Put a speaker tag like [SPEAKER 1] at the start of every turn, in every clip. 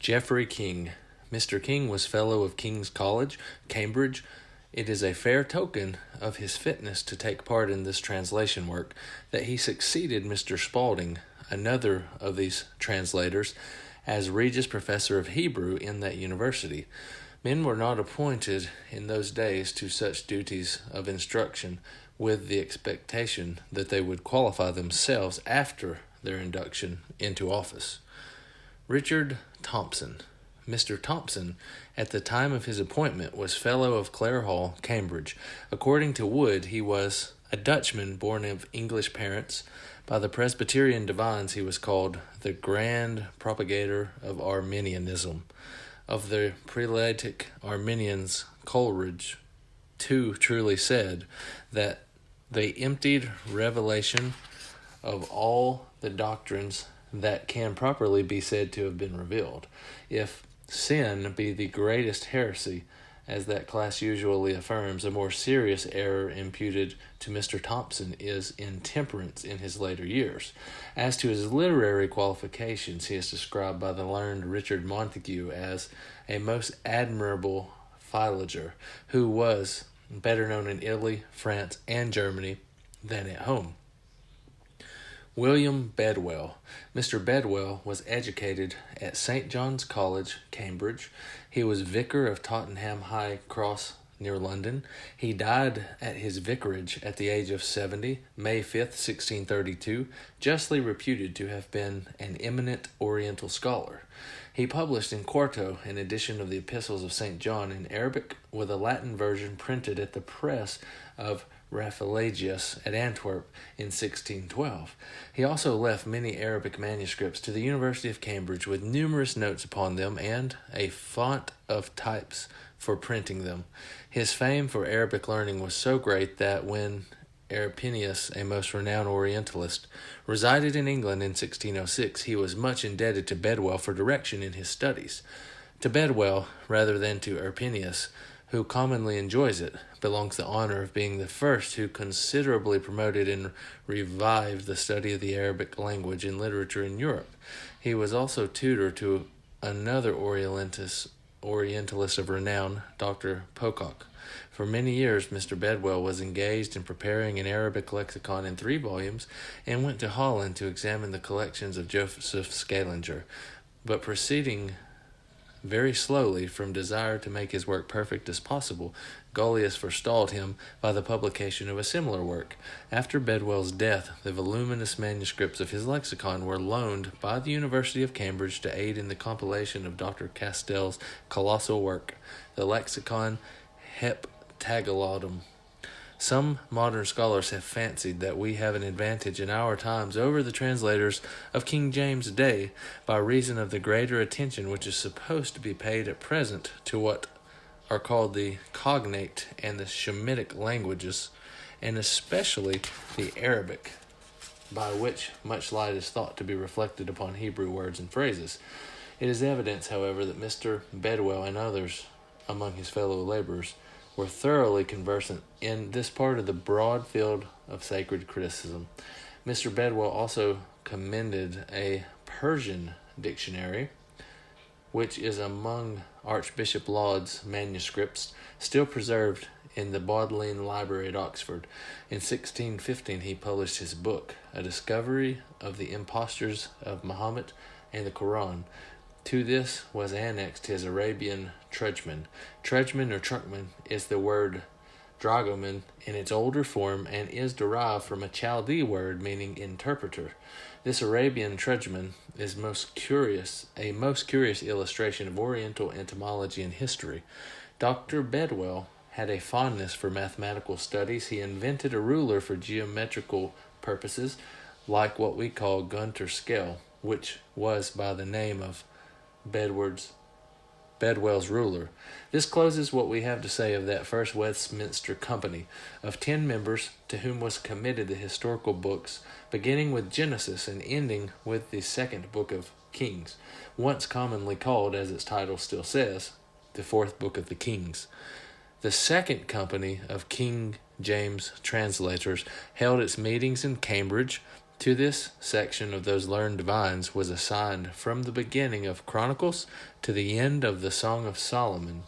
[SPEAKER 1] Geoffrey King. Mr. King was Fellow of King's College, Cambridge. It is a fair token of his fitness to take part in this translation work that he succeeded Mr. Spalding, another of these translators, as Regius Professor of Hebrew in that university. Men were not appointed in those days to such duties of instruction with the expectation that they would qualify themselves after their induction into office. Richard Thompson. Mr. Thompson, at the time of his appointment, was Fellow of Clare Hall, Cambridge. According to Wood, he was a Dutchman born of English parents. By the Presbyterian divines, he was called the Grand Propagator of Arminianism. Of the prelatic Arminians, Coleridge, too, truly said that they emptied revelation of all the doctrines that can properly be said to have been revealed. If sin be the greatest heresy, as that class usually affirms, a more serious error imputed to Mr. Thompson is intemperance in his later years. As to his literary qualifications, he is described by the learned Richard Montague as a most admirable philologer, who was better known in Italy, France, and Germany than at home. William Bedwell. Mr. Bedwell was educated at St. John's College, Cambridge. He was vicar of Tottenham High Cross near London. He died at his vicarage at the age of 70, May 5th, 1632, justly reputed to have been an eminent Oriental scholar. He published in quarto an edition of the Epistles of St. John in Arabic, with a Latin version printed at the press of Raffalagius at Antwerp in 1612. He also left many Arabic manuscripts to the University of Cambridge with numerous notes upon them and a font of types for printing them. His fame for Arabic learning was so great that when Arrhenius, a most renowned Orientalist, resided in England in 1606, he was much indebted to Bedwell for direction in his studies. To Bedwell, rather than to Arrhenius, who commonly enjoys it, belongs the honor of being the first who considerably promoted and revived the study of the Arabic language and literature in Europe. He was also tutor to another Orientalist of renown, Dr. Pocock. For many years, Mr. Bedwell was engaged in preparing an Arabic lexicon in 3 volumes and went to Holland to examine the collections of Joseph Scaliger, but proceeding very slowly from desire to make his work perfect as possible, Gullius forestalled him by the publication of a similar work. After Bedwell's death, the voluminous manuscripts of his lexicon were loaned by the University of Cambridge to aid in the compilation of Dr. Castell's colossal work, the Lexicon Heptagalodum. Some modern scholars have fancied that we have an advantage in our times over the translators of King James' day by reason of the greater attention which is supposed to be paid at present to what are called the cognate and the Shemitic languages, and especially the Arabic, by which much light is thought to be reflected upon Hebrew words and phrases. It is evidence, however, that Mr. Bedwell and others among his fellow laborers were thoroughly conversant in this part of the broad field of sacred criticism. Mr. Bedwell also commended a Persian dictionary, which is among Archbishop Laud's manuscripts, still preserved in the Bodleian Library at Oxford. In 1615 he published his book, A Discovery of the Impostures of Mahomet and the Quran. To this was annexed his Arabian Trudgeman. Trudgeman or Truckman is the word dragoman in its older form and is derived from a Chaldee word meaning interpreter. This Arabian Trudgeman is a most curious illustration of Oriental etymology and history. Dr. Bedwell had a fondness for mathematical studies. He invented a ruler for geometrical purposes, like what we call Gunter's scale, which was by the name of Bedwell's ruler. This closes what we have to say of that first Westminster Company of 10 members to whom was committed the historical books, beginning with Genesis and ending with the second book of Kings, once commonly called, as its title still says, the fourth book of the Kings. The second company of King James translators held its meetings in Cambridge, To this section of those learned divines was assigned from the beginning of Chronicles to the end of the Song of Solomon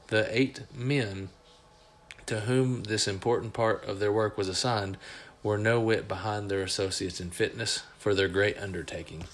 [SPEAKER 1] the 8 men to whom this important part of their work was assigned were no whit behind their associates in fitness for their great undertaking.